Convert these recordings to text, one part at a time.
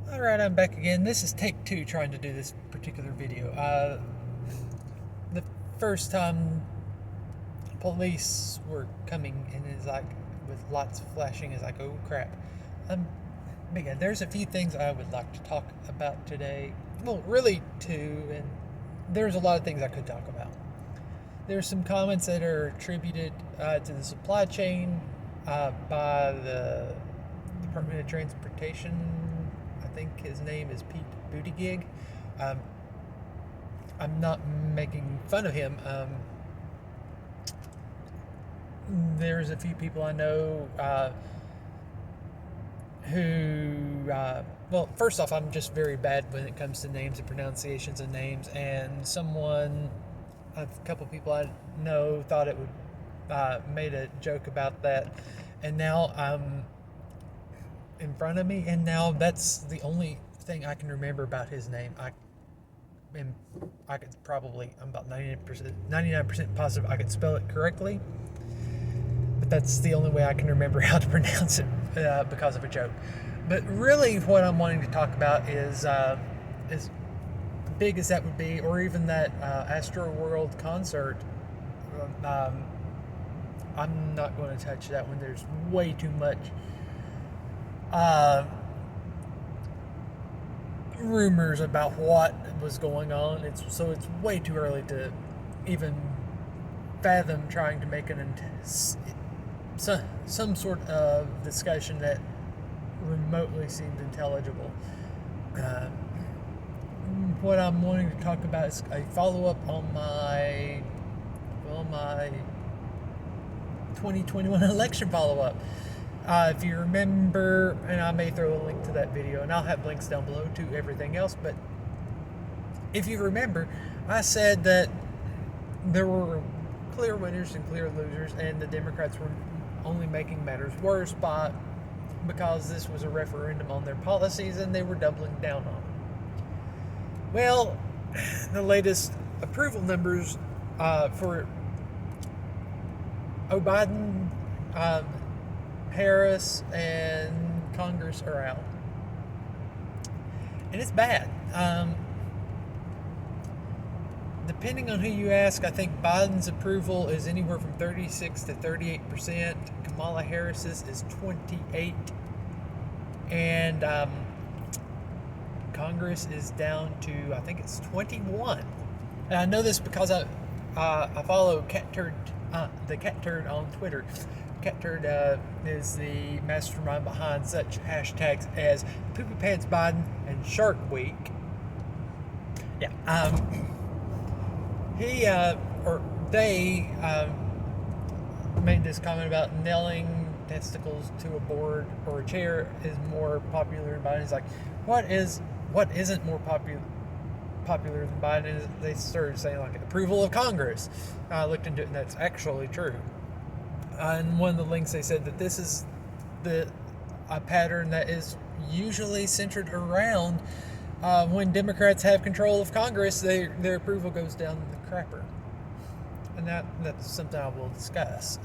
Alright, I'm back again. This is take two trying to do this particular video. The first time police were coming and it's like with lights flashing, is like, oh crap. But yeah, there's a few things I would like to talk about today. Well, really two, and there's a lot of things I could talk about. There's some comments that are attributed to the supply chain by the Department of Transportation. I think his name is Pete Buttigieg. Um, I'm not making fun of him. There's a few people I know well, first off, I'm just very bad when it comes to names and pronunciations of names, and a couple people I know thought it would, made a joke about that, and now in front of me, and now that's the only thing I can remember about his name. I could probably, I'm about 99% positive I could spell it correctly, but that's the only way I can remember how to pronounce it because of a joke. But really, what I'm wanting to talk about is as big as that would be, or even that Astro World concert. Um, I'm not going to touch that one. There's way too much rumors about what was going on. It's way too early to even fathom trying to make some sort of discussion that remotely seemed intelligible. Uh, what I'm wanting to talk about is a follow-up on my 2021 election follow-up. If you remember, and I may throw a link to that video, and I'll have links down below to everything else, but if you remember, I said that there were clear winners and clear losers, and the Democrats were only making matters worse because this was a referendum on their policies and they were doubling down on it. Well, the latest approval numbers for Biden, Harris, and Congress are out, and it's bad. Depending on who you ask, I think Biden's approval is anywhere from 36 to 38%. Kamala Harris's is 28%, and Congress is down to, I think it's 21%. And I know this because I follow the Cat Turd on Twitter. Cat Turd is the mastermind behind such hashtags as Poopy Pants Biden and Shark Week. Yeah. They made this comment about nailing testicles to a board or a chair is more popular than Biden. It's like, what isn't more popular than Biden? They started saying like approval of Congress. I looked into it, and that's actually true. In one of the links, they said that this is a pattern that is usually centered around when Democrats have control of Congress, their approval goes down the crapper. And that's something I will discuss.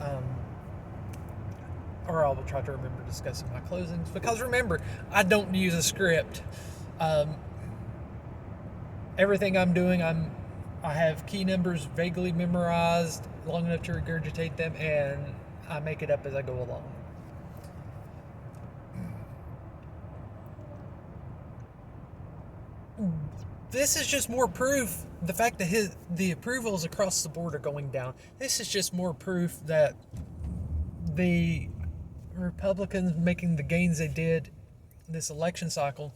Or I will try to remember discussing my closings. Because remember, I don't use a script. Everything I'm doing, I have key numbers vaguely memorized, long enough to regurgitate them, and I make it up as I go along. This is just more proof. The fact that the approvals across the board are going down. This is just more proof that the Republicans making the gains they did this election cycle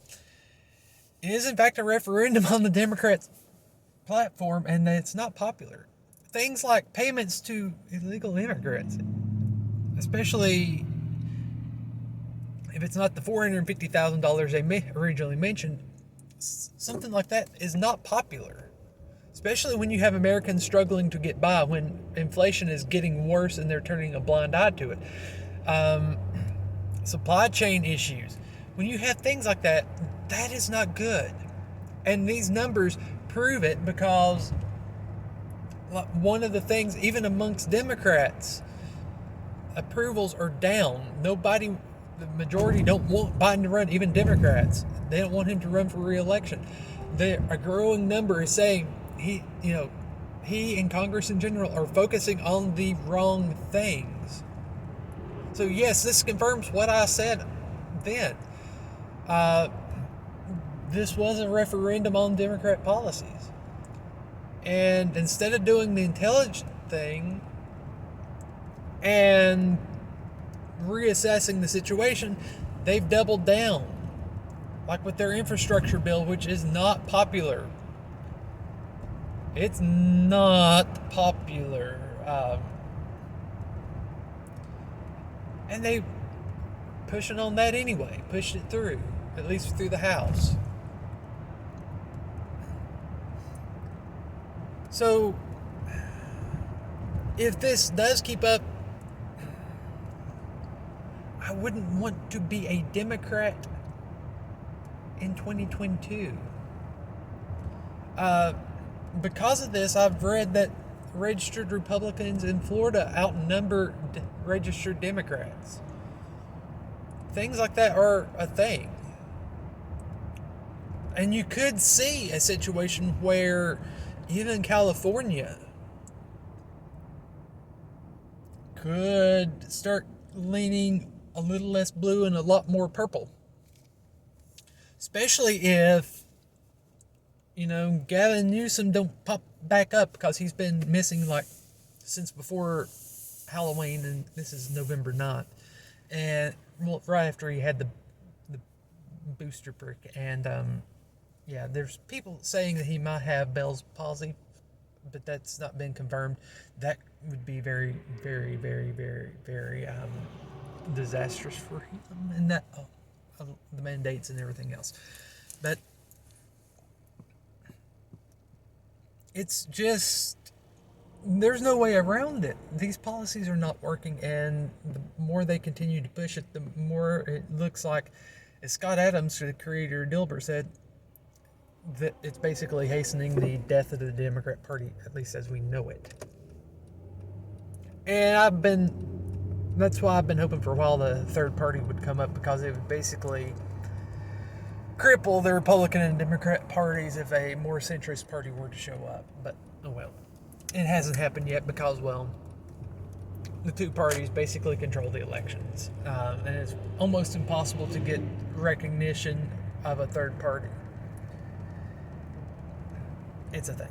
is in fact a referendum on the Democrats' platform, and that it's not popular. Things like payments to illegal immigrants, especially if it's not the $450,000 they originally mentioned, something like that is not popular, especially when you have Americans struggling to get by, when inflation is getting worse and they're turning a blind eye to it. Supply chain issues. When you have things like that, that is not good. And these numbers prove it, because one of the things, even amongst Democrats, approvals are down. Nobody The majority don't want Biden to run, even Democrats. They don't want him to run for re-election. A growing number is saying he and Congress in general are focusing on the wrong things. So yes, this confirms what I said then. This was a referendum on Democrat policies. And instead of doing the intelligent thing and reassessing the situation, they've doubled down. Like with their infrastructure bill, which is not popular. It's not popular. And they pushing on that anyway. Pushed it through, at least through the House. So, if this does keep up, I wouldn't want to be a Democrat in 2022. Because of this, I've read that registered Republicans in Florida outnumber registered Democrats. Things like that are a thing. And you could see a situation where even California could start leaning a little less blue and a lot more purple. Especially if, Gavin Newsom don't pop back up, because he's been missing since before Halloween, and this is November 9th. And right after he had the booster prick. And there's people saying that he might have Bell's palsy, but that's not been confirmed. That would be very, very, very, very, very disastrous for him, and that the mandates and everything else. But it's just, there's no way around it. These policies are not working, and the more they continue to push it, the more it looks like, as Scott Adams, the creator of Dilbert, said, that it's basically hastening the death of the Democrat Party, at least as we know it. And that's why I've been hoping for a while the third party would come up, because it would basically cripple the Republican and Democrat parties if a more centrist party were to show up. But, oh well. It hasn't happened yet because, the two parties basically control the elections. And it's almost impossible to get recognition of a third party. It's a thing.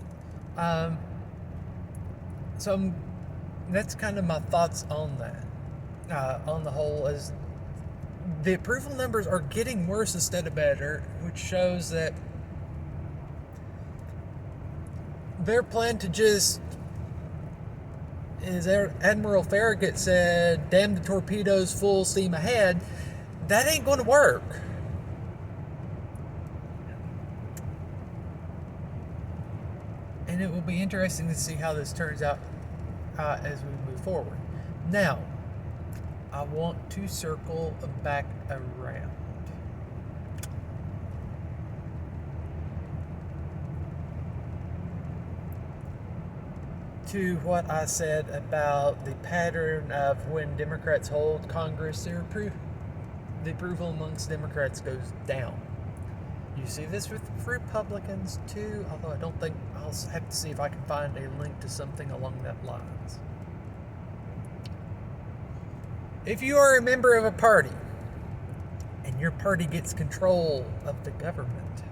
That's kind of my thoughts on that. On the whole, is the approval numbers are getting worse instead of better, which shows that their plan to just, as Admiral Farragut said, damn the torpedoes, full steam ahead, that ain't going to work. And it will be interesting to see how this turns out as we move forward. Now, I want to circle back around to what I said about the pattern of when Democrats hold Congress, the approval amongst Democrats goes down. You see this with Republicans too, although I don't think, I'll have to see if I can find a link to something along that lines. If you are a member of a party and your party gets control of the government,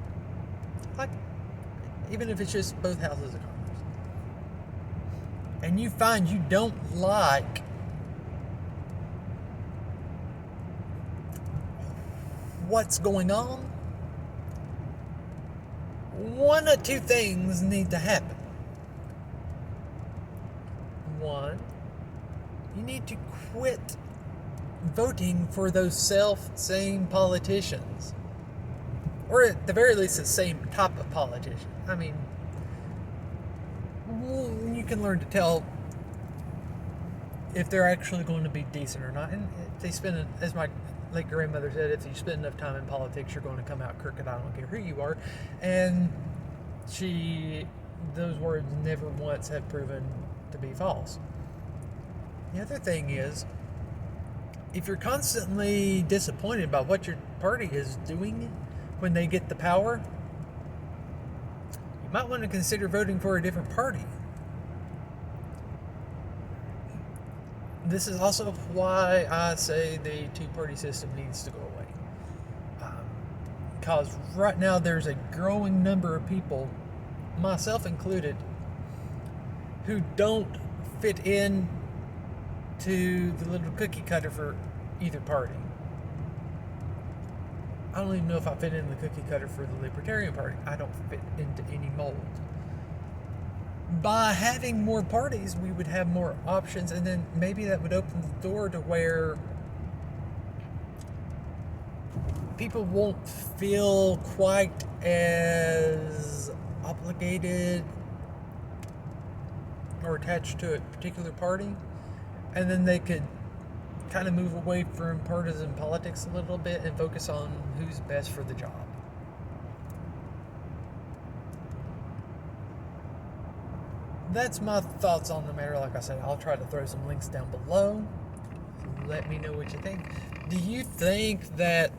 even if it's just both houses of Congress, and you find you don't like what's going on, one of two things need to happen. One, you need to quit voting for those same politicians, or at the very least the same type of politician. I mean, you can learn to tell if they're actually going to be decent or not. And if they spend, as my late grandmother said, if you spend enough time in politics, you're going to come out crooked. I don't care who you are. And those words never once have proven to be false. The other thing is, if you're constantly disappointed about what your party is doing when they get the power, you might want to consider voting for a different party. This is also why I say the two-party system needs to go away. Because right now there's a growing number of people, myself included, who don't fit in to the little cookie cutter for either party. I don't even know if I fit in the cookie cutter for the Libertarian Party. I don't fit into any mold. By having more parties, we would have more options, and then maybe that would open the door to where people won't feel quite as obligated or attached to a particular party, and then they could kind of move away from partisan politics a little bit and focus on who's best for the job. That's my thoughts on the matter. Like I said, I'll try to throw some links down below. Let me know what you think. Do you think that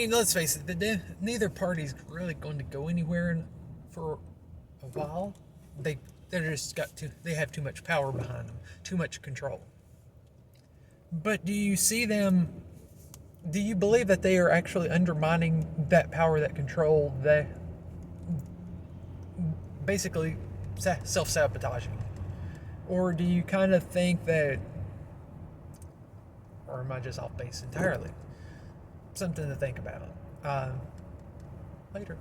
let's face it, neither party's really going to go anywhere for a while. They have too much power behind them, too much control. But do you believe that they are actually undermining that power, that control, that basically self-sabotaging? Or do you kind of think that, or am I just off base entirely? Something to think about. Later.